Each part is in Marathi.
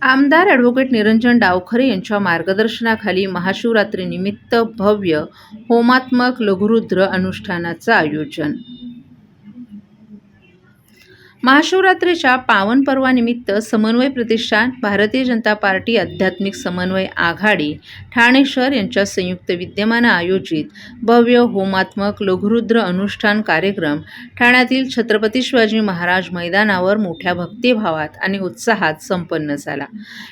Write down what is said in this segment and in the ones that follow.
आमदार ॲडव्होकेट निरंजन डावखरे यांच्या मार्गदर्शनाखाली महाशिवरात्रीनिमित्त भव्य होमात्मक लघुरुद्र अनुष्ठानाचं आयोजन. महाशिवरात्रीच्या पावन पर्वानिमित्त समन्वय प्रतिष्ठान, भारतीय जनता पार्टी आध्यात्मिक समन्वय आघाडी ठाणे शहर यांच्या संयुक्त विद्यमानं आयोजित भव्य होमात्मक लघुरुद्र अनुष्ठान कार्यक्रम ठाण्यातील छत्रपती शिवाजी महाराज मैदानावर मोठ्या भक्तिभावात आणि उत्साहात संपन्न झाला.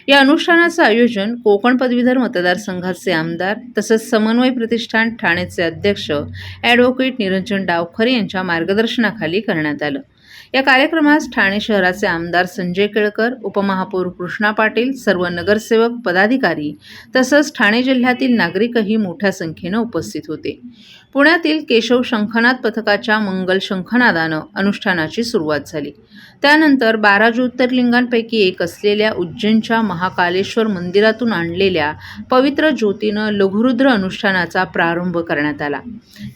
या अनुष्ठानाचं आयोजन कोकण पदवीधर मतदारसंघाचे आमदार तसंच समन्वय प्रतिष्ठान ठाणेचे अध्यक्ष ॲडव्होकेट निरंजन डावखरे यांच्या मार्गदर्शनाखाली करण्यात आलं. या कार्यक्रमास ठाणे शहराचे आमदार संजय केळकर, उपमहापौर कृष्णा पाटील, सर्व नगरसेवक, पदाधिकारी तसंच ठाणे जिल्ह्यातील नागरिकही मोठ्या संख्येनं उपस्थित होते. पुण्यातील केशव शंखनाद पथकाच्या मंगल शंखनादानं अनुष्ठानाची सुरुवात झाली. त्यानंतर 12 ज्योतिर्लिंगांपैकी एक असलेल्या उज्जैनच्या महाकालेश्वर मंदिरातून आणलेल्या पवित्र ज्योतीनं लघुरुद्र अनुष्ठानाचा प्रारंभ करण्यात आला.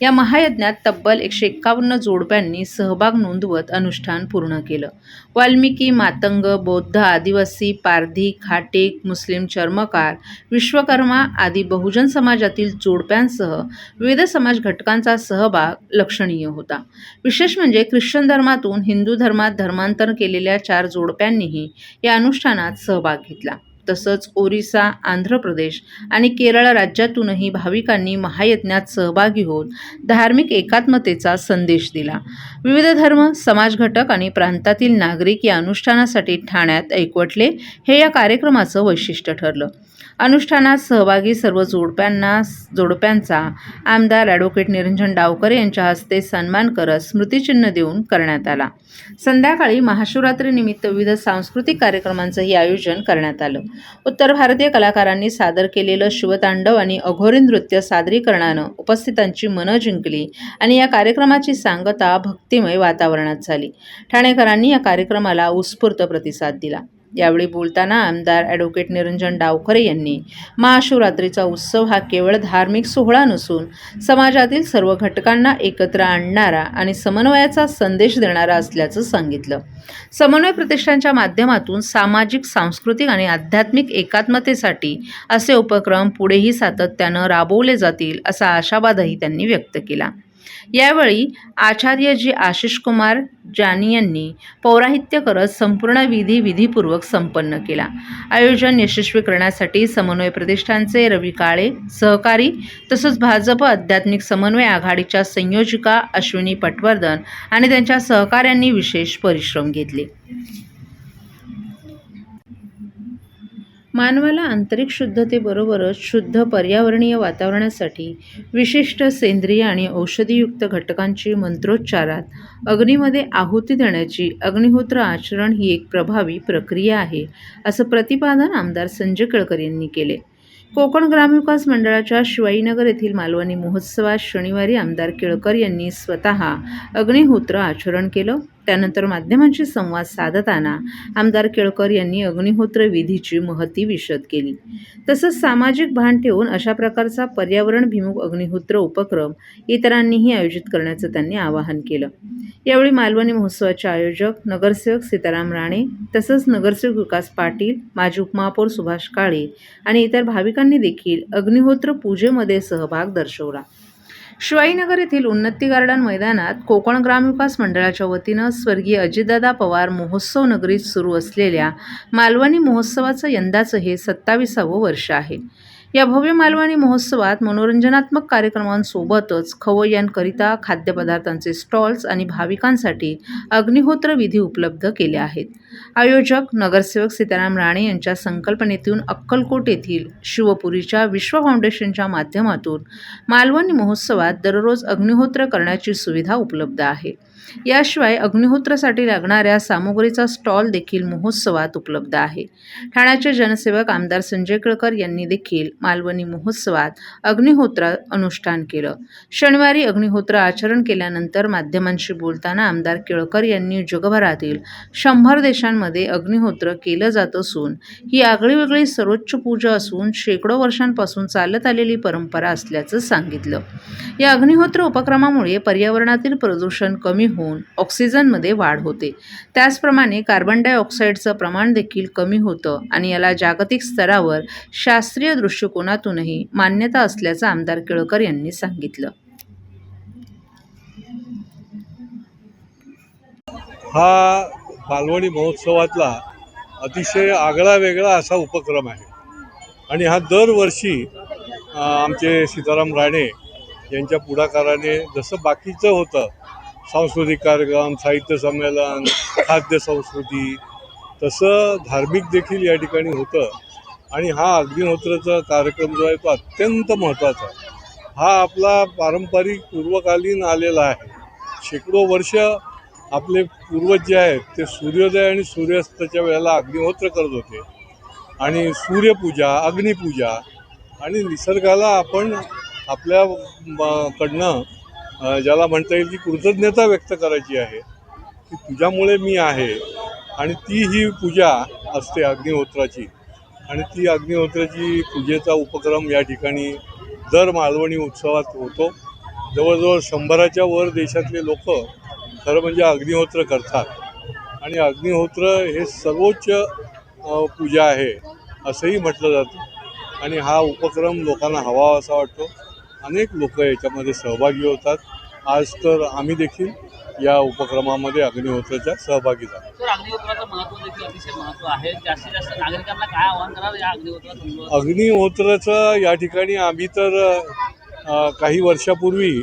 या महायज्ञात तब्बल 151 जोडप्यांनी सहभाग नोंदवत अनुष्ठान पूर्ण केलं. वाल्मिकी, मातंग, बौद्ध, आदिवासी, पारधी, खाटेक, मुस्लिम चर्मकार, विश्वकर्मा आदी बहुजन समाजातील जोडप्यांसह विविध समाज घटकांचा सहभाग लक्षणीय होता. विशेष म्हणजे ख्रिश्चन धर्मातून हिंदू धर्मात धर्मांतर केलेल्या 4 जोडप्यांनीही या अनुष्ठानात सहभाग घेतला. तसंच ओरिसा, आंध्र प्रदेश आणि केरळ राज्यातूनही भाविकांनी महायज्ञात सहभागी होत धार्मिक एकात्मतेचा संदेश दिला. विविध धर्म, समाज घटक आणि प्रांतातील नागरिक या अनुष्ठानासाठी ठाण्यात एकवटले, हे या कार्यक्रमाचं वैशिष्ट्य ठरलं. अनुष्ठानात सहभागी सर्व जोडप्यांचा आमदार ॲडव्होकेट निरंजन डावखरे यांच्या हस्ते सन्मान करत स्मृतिचिन्ह देऊन करण्यात आला. संध्याकाळी महाशिवरात्रीनिमित्त विविध सांस्कृतिक कार्यक्रमांचंही आयोजन करण्यात आलं. उत्तर भारतीय कलाकारांनी सादर केलेलं शिवतांडव आणि अघोरी नृत्य सादरीकरणानं उपस्थितांची मनं जिंकली आणि या कार्यक्रमाची सांगता भक्तिमय वातावरणात झाली. ठाणेकरांनी या कार्यक्रमाला उत्स्फूर्त प्रतिसाद दिला. यावेळी बोलताना आमदार ॲडव्होकेट निरंजन डावखरे यांनी महाशिवरात्रीचा उत्सव हा केवळ धार्मिक सोहळा नसून समाजातील सर्व घटकांना एकत्र आणणारा आणि समन्वयाचा संदेश देणारा असल्याचं सांगितलं. समन्वय प्रतिष्ठानच्या माध्यमातून सामाजिक, सांस्कृतिक आणि आध्यात्मिक एकात्मतेसाठी असे उपक्रम पुढेही सातत्यानं राबवले जातील असा आशावादही त्यांनी व्यक्त केला. यावेळी आचार्य जी आशिष कुमार जानी यांनी पौराहित्य करत संपूर्ण विधीपूर्वक संपन्न केला. आयोजन यशस्वी करण्यासाठी समन्वय प्रतिष्ठानचे रवी काळे, सहकारी तसंच भाजप आध्यात्मिक समन्वय आघाडीच्या संयोजिका अश्विनी पटवर्धन आणि त्यांच्या सहकाऱ्यांनी विशेष परिश्रम घेतले. मानवाला आंतरिक शुद्धतेबरोबरच शुद्ध पर्यावरणीय वातावरणासाठी विशिष्ट सेंद्रिय आणि औषधीयुक्त घटकांची मंत्रोच्चारात अग्नीमध्ये आहुती देण्याची अग्निहोत्र आचरण ही एक प्रभावी प्रक्रिया आहे, असं प्रतिपादन आमदार संजय केळकर यांनी केले. कोकण ग्रामविकास मंडळाच्या शिवाईनगर येथील मालवणी महोत्सवात शनिवारी आमदार केळकर यांनी स्वतः अग्निहोत्र आचरण केलं. त्यानंतर माध्यमांशी संवाद साधताना आमदार केळकर यांनी अग्निहोत्र विधीची महती विशद केली. तसंच सामाजिक भान ठेवून अशा प्रकारचा पर्यावरणभिमुख अग्निहोत्र उपक्रम इतरांनीही आयोजित करण्याचं त्यांनी आवाहन केलं. यावेळी मालवणी महोत्सवाचे आयोजक नगरसेवक सीताराम राणे तसंच नगरसेवक विकास पाटील, माजी उपमहापौर सुभाष काळे आणि इतर भाविकांनी देखील अग्निहोत्र पूजेमध्ये सहभाग दर्शवला. शिवाईनगर येथील उन्नती गार्डन मैदानात कोकण ग्रामविकास मंडळाच्या वतीनं स्वर्गीय अजितदादा पवार महोत्सव नगरीत सुरू असलेल्या मालवणी महोत्सवाचं यंदाचं हे 27वं वर्ष आहे. या भव्य मालवणी महोत्सवात मनोरंजनात्मक कार्यक्रमांसोबतच खवय्यांकरिता खाद्यपदार्थांचे स्टॉल्स आणि भाविकांसाठी अग्निहोत्र विधी उपलब्ध केले आहेत. आयोजक नगरसेवक सीताराम राणे यांच्या संकल्पनेतून अक्कलकोट येथील शिवपुरीच्या विश्व फाउंडेशनच्या माध्यमातून मालवणी महोत्सवात दररोज अग्निहोत्र करण्याची सुविधा उपलब्ध आहे. याशिवाय अग्निहोत्रासाठी लागणाऱ्या सामुग्रीचा स्टॉल देखील महोत्सवात उपलब्ध आहे. ठाण्याचे जनसेवक आमदार संजय केळकर यांनी देखील मालवणी महोत्सवात अग्निहोत्र अनुष्ठान केलं. शनिवारी अग्निहोत्र आचरण केल्यानंतर माध्यमांशी बोलताना आमदार केळकर यांनी जगभरातील 100 देशांमध्ये प्रदेशांमध्ये अग्निहोत्र केलं जात असून ही आगळीवेगळी सर्वोच्च पूजा असून शेकडो वर्षांपासून चालत आलेली परंपरा असल्याचं सांगितलं. या अग्निहोत्र उपक्रमामुळे पर्यावरणातील प्रदूषण कमी होऊन ऑक्सिजनमध्ये वाढ होते. त्याचप्रमाणे कार्बन डायऑक्साईडचं प्रमाण देखील कमी होतं आणि याला जागतिक स्तरावर शास्त्रीय दृष्टिकोनातूनही मान्यता असल्याचं आमदार केळकर यांनी सांगितलं. हा मालवणी महोत्सवातला अतिशय आगळा वेगळा असा उपक्रम आहे आणि हा दरवर्षी आमचे सीताराम राणे यांच्या पुढाकाराने जसं बाकीचं होतं सांस्कृतिक कार्यक्रम, साहित्य संमेलन, खाद्य संस्कृती, तसं धार्मिक देखील या ठिकाणी होतं. आणि हा अग्निहोत्राचा कार्यक्रम जो आहे तो अत्यंत महत्त्वाचा आहे. हा आपला पारंपरिक पूर्वकालीन आलेला आहे. शेकडो वर्ष आपले पूर्वज जे आहेत ते सूर्योदय आणि सूर्यास्ताच्या वेळेला अग्निहोत्र करत होते आणि सूर्यपूजा, अग्निपूजा आणि निसर्गाला आपण आपल्या कडनं ज्याला म्हणता येईल की कृतज्ञता व्यक्त करायची आहे की तुझ्यामुळे मी आहे. आणि ती ही पूजा असते अग्निहोत्राची आणि ती अग्निहोत्राची पूजेचा उपक्रम या ठिकाणी दर मालवणी उत्सवात होतो. जवळजवळ 100च्या वर देशातले लोक खरं म्हणजे अग्निहोत्र करतात आणि अग्निहोत्र हे सर्वोच्च पूजा आहे असंही म्हटलं जातं आणि हा उपक्रम लोकांना हवा असा वाटतो. अनेक लोक याच्यामध्ये सहभागी होतात. आज तर आम्ही देखील या उपक्रमामध्ये अग्निहोत्राच्या सहभागी झालो. तर अग्निहोत्राचं महत्त्व देखील अतिशय महत्त्व आहे. जास्तीत जास्त नागरिकांना काय आवाहन करावं या अग्निहोत्राचं? अग्निहोत्राचं या ठिकाणी आम्ही तर काही वर्षापूर्वी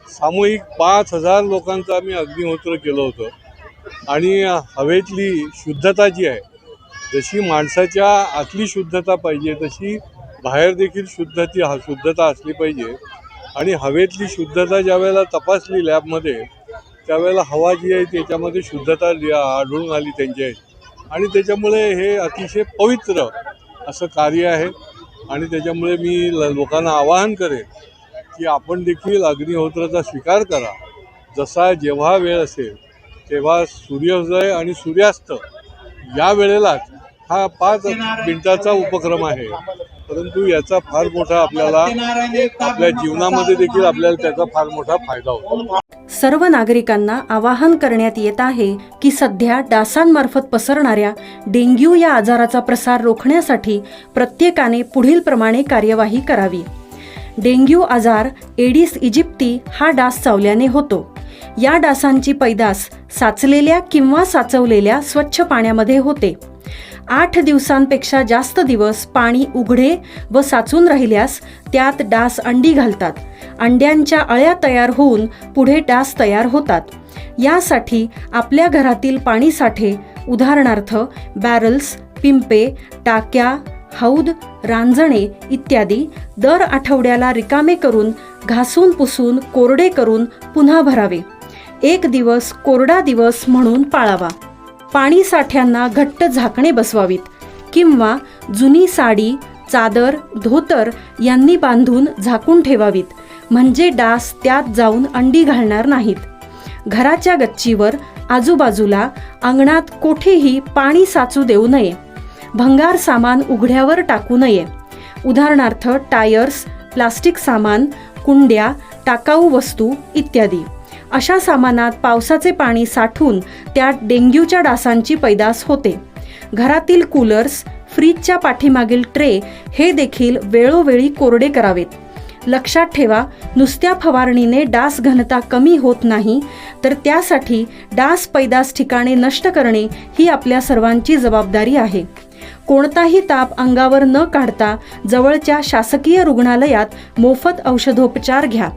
सामूहिक 5,000 लोकांचं आम्ही अग्निहोत्र केलं होतं आणि हवेतली शुद्धता जी आहे, जशी माणसाच्या आतली शुद्धता पाहिजे तशी बाहेर देखील शुद्धता असली पाहिजे. आणि हवेतली शुद्धता ज्या वेळेला तपासली लॅबमध्ये त्यावेळेला हवा जी आहे त्याच्यामध्ये शुद्धता आढळून आली त्यांच्या आणि त्याच्यामुळे हे अतिशय पवित्र असं कार्य आहे. आणि त्याच्यामुळे मी लोकांना आवाहन करेन की आपण देखील अग्निहोत्राचा स्वीकार करा. जसा जेव्हा वेळ असेल तेव्हा सूर्योदय आणि सूर्यास्त या वेळेलाच हा 5 मिनिटाचा उपक्रम आहे, परंतु याचा फार मोठा आपल्या जीवनामध्ये देखील आपल्याला त्याचा फार मोठा फायदा होतो. सर्व नागरिकांना आवाहन करण्यात येत आहे की सध्या डासांमार्फत पसरणाऱ्या डेंग्यू या आजाराचा प्रसार रोखण्यासाठी प्रत्येकाने पुढीलप्रमाणे कार्यवाही करावी. डेंग्यू आजार एडिस इजिप्ती हा डास चावल्याने होतो. या डासांची पैदास साचलेल्या किंवा साचवलेल्या स्वच्छ पाण्यामध्ये होते. 8 दिवसांपेक्षा जास्त दिवस पाणी उघडे व साचून राहिल्यास त्यात डास अंडी घालतात. अंड्यांच्या अळ्या तयार होऊन पुढे डास तयार होतात. यासाठी आपल्या घरातील पाणीसाठे उदाहरणार्थ बॅरल्स, पिंपे, टाक्या, हौद, रांजणे इत्यादी दर आठवड्याला रिकामे करून घासून पुसून कोरडे करून पुन्हा भरावे. 1 दिवस कोरडा दिवस म्हणून पाळावा. पाणी साठ्यांना घट्ट झाकणे बसवावीत किंवा जुनी साडी, चादर, धोतर यांनी बांधून झाकून ठेवावीत, म्हणजे डास त्यात जाऊन अंडी घालणार नाहीत. घराच्या गच्चीवर, आजूबाजूला, अंगणात कोठेही पाणी साचू देऊ नये. भंगार सामान उघड्यावर टाकू नये. उदाहरणार्थ टायर्स, प्लास्टिक सामान, कुंड्या, टाकाऊ वस्तू इत्यादी. अशा सामानात पावसाचे पाणी साठून त्यात डेंग्यूच्या डासांची पैदास होते. घरातील कूलर्स, फ्रीजच्या पाठीमागील ट्रे हे देखील वेळोवेळी कोरडे करावेत. लक्षात ठेवा, नुसत्या फवारणीने डास घनता कमी होत नाही, तर त्यासाठी डास पैदास ठिकाणे नष्ट करणे ही आपल्या सर्वांची जबाबदारी आहे. कोणताही ताप अंगावर न काढता जवळच्या शासकीय रुग्णालयात मोफत औषधोपचार घ्या.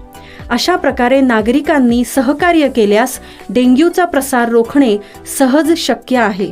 अशा प्रकारे नागरिकांनी सहकार्य केल्यास डेंग्यूचा प्रसार रोखणे सहज शक्य आहे.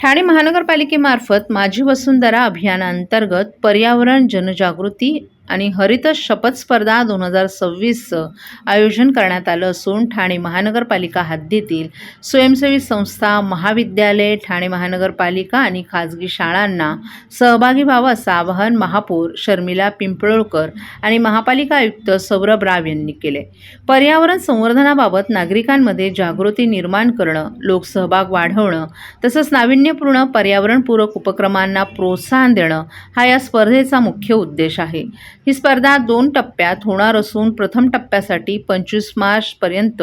ठाणे महानगरपालिकेमार्फत माझी वसुंधरा अभियानांतर्गत पर्यावरण जनजागृती आणि हरित शपथ स्पर्धा 2026चं आयोजन करण्यात आलं असून ठाणे महानगरपालिका हद्दीतील स्वयंसेवी संस्था, महाविद्यालय, ठाणे महानगरपालिका आणि खाजगी शाळांना सहभागी व्हावं असं आवाहन महापौर शर्मिला पिंपळकर आणि महापालिका आयुक्त सौरभ राव यांनी केले. पर्यावरण संवर्धनाबाबत नागरिकांमध्ये जागृती निर्माण करणं, लोकसहभाग वाढवणं तसंच नाविन्यपूर्ण पर्यावरणपूरक उपक्रमांना प्रोत्साहन देणं हा या स्पर्धेचा मुख्य उद्देश आहे. ही स्पर्धा 2 टप्प्यात होणार असून प्रथम टप्प्यासाठी 25 मार्चपर्यंत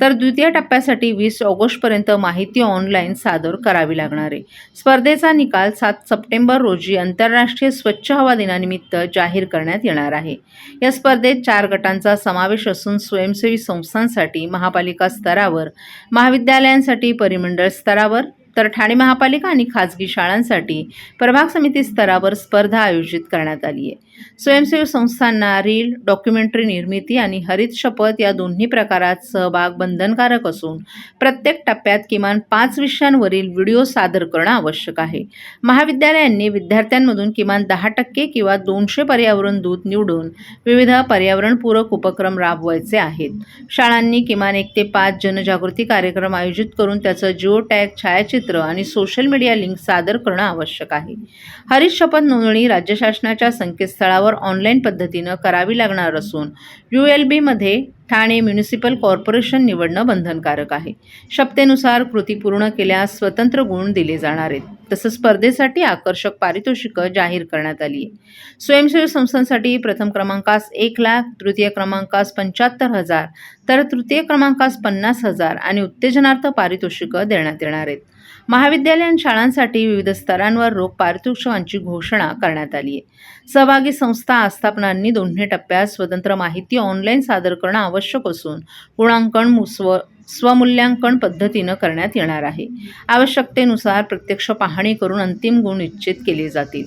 तर द्वितीय टप्प्यासाठी 20 ऑगस्टपर्यंत माहिती ऑनलाईन सादर करावी लागणार आहे. स्पर्धेचा निकाल 7 सप्टेंबर रोजी आंतरराष्ट्रीय स्वच्छ हवा दिनानिमित्त जाहीर करण्यात येणार आहे. या स्पर्धेत 4 गटांचा समावेश असून स्वयंसेवी संस्थांसाठी महापालिका स्तरावर, महाविद्यालयांसाठी परिमंडळ स्तरावर तर ठाणे महापालिका आणि खाजगी शाळांसाठी प्रभाग समिती स्तरावर स्पर्धा आयोजित करण्यात आली आहे. स्वयंसेवी संस्थांना रील, डॉक्युमेंटरी निर्मिती आणि हरित शपथ या दोन्ही प्रकारात सहभाग बंधनकारक असून प्रत्येक टप्प्यात किमान 5 विषयांवरील व्हिडिओ सादर करणं आवश्यक आहे. महाविद्यालयांनी विद्यार्थ्यांमधून किमान 10% किंवा 200 पर्यावरण दूत निवडून विविध पर्यावरणपूरक उपक्रम राबवायचे आहेत. शाळांनी किमान 1 ते 5 जनजागृती कार्यक्रम आयोजित करून त्याचं जिओ टॅग, छायाचित्र आणि सोशल मीडिया लिंक सादर करणं आवश्यक आहे. हरित शपथ नोंदणी राज्य शासनाच्या संकेतस्थळावर ऑनलाईन पद्धतीनं करावी लागणार असून ULB मध्ये ठाणे म्युनिसिपल कॉर्पोरेशन निवडणं बंधनकारक आहे. शपथेनुसार कृती पूर्ण केल्यास स्वतंत्र गुण दिले जाणार आहेत. तसंच स्पर्धेसाठी आकर्षक पारितोषिकं जाहीर करण्यात आली आहे. स्वयंसेवी संस्थांसाठी प्रथम क्रमांकास 1,00,000, द्वितीय क्रमांकास 75,000 तर तृतीय क्रमांकास 50,000 आणि उत्तेजनार्थ पारितोषिकं देण्यात येणार आहेत. महाविद्यालय आणि शाळांसाठी विविध स्तरांवर रोख पारितोषिकांची घोषणा करण्यात आली आहे. सहभागी संस्था आस्थापनांनी दोन्ही टप्प्यात स्वतंत्र माहिती ऑनलाईन सादर करणं आवश्यक असून गुणांकन स्वमूल्यांकन पद्धतीनं करण्यात येणार आहे. आवश्यकतेनुसार प्रत्यक्ष पाहणी करून अंतिम गुण निश्चित केले जातील.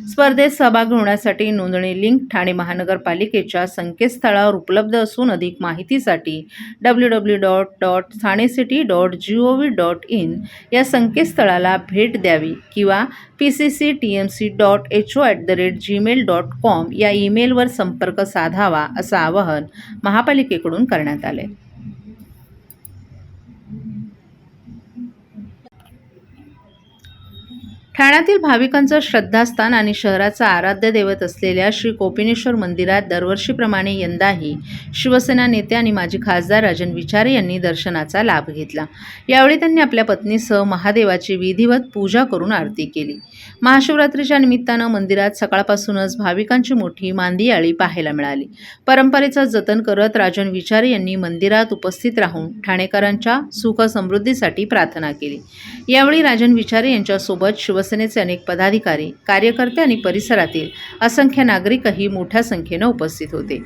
स्पर्धेत सहभागी होण्यासाठी नोंदणी लिंक ठाणे महानगरपालिकेच्या संकेतस्थळावर उपलब्ध असून अधिक माहितीसाठी www.thanecity.gov.in या संकेतस्थळाला भेट द्यावी किंवा pcctmc.ho@gmail.com या ईमेलवर संपर्क साधावा असं आवाहन महापालिकेकडून करण्यात आले. ठाण्यातील भाविकांचं श्रद्धास्थान आणि शहराचा आराध्य दैवत असलेल्या श्री कोपिनेश्वर मंदिरात दरवर्षीप्रमाणे यंदाही शिवसेना नेते आणि माजी खासदार राजन विचारे यांनी दर्शनाचा लाभ घेतला. यावेळी त्यांनी आपल्या पत्नीसह महादेवाची विधिवत पूजा करून आरती केली. महाशिवरात्रीच्या निमित्तानं मंदिरात सकाळपासूनच भाविकांची मोठी मांदियाळी पाहायला मिळाली. परंपरेचं जतन करत राजन विचारे यांनी मंदिरात उपस्थित राहून ठाणेकरांच्या सुख समृद्धीसाठी प्रार्थना केली. यावेळी राजन विचारे यांच्यासोबत शिवसेनेचे अनेक पदाधिकारी, कार्यकर्ते आणि परिसरातील असंख्य नागरिकही मोठ्या संख्येनं उपस्थित होते.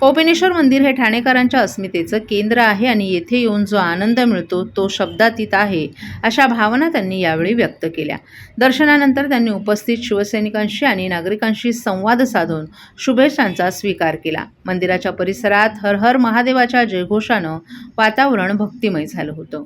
कोपिनेश्वर मंदिर हे ठाणेकरांच्या अस्मितेचं केंद्र आहे आणि येथे येऊन जो आनंद मिळतो तो शब्दातीत आहे, अशा भावना त्यांनी यावेळी व्यक्त केल्या. दर्शनानंतर त्यांनी उपस्थित शिवसैनिकांशी आणि नागरिकांशी संवाद साधून शुभेच्छांचा स्वीकार केला. मंदिराच्या परिसरात हर हर महादेवाच्या जयघोषानं वातावरण भक्तिमय झालं होतं.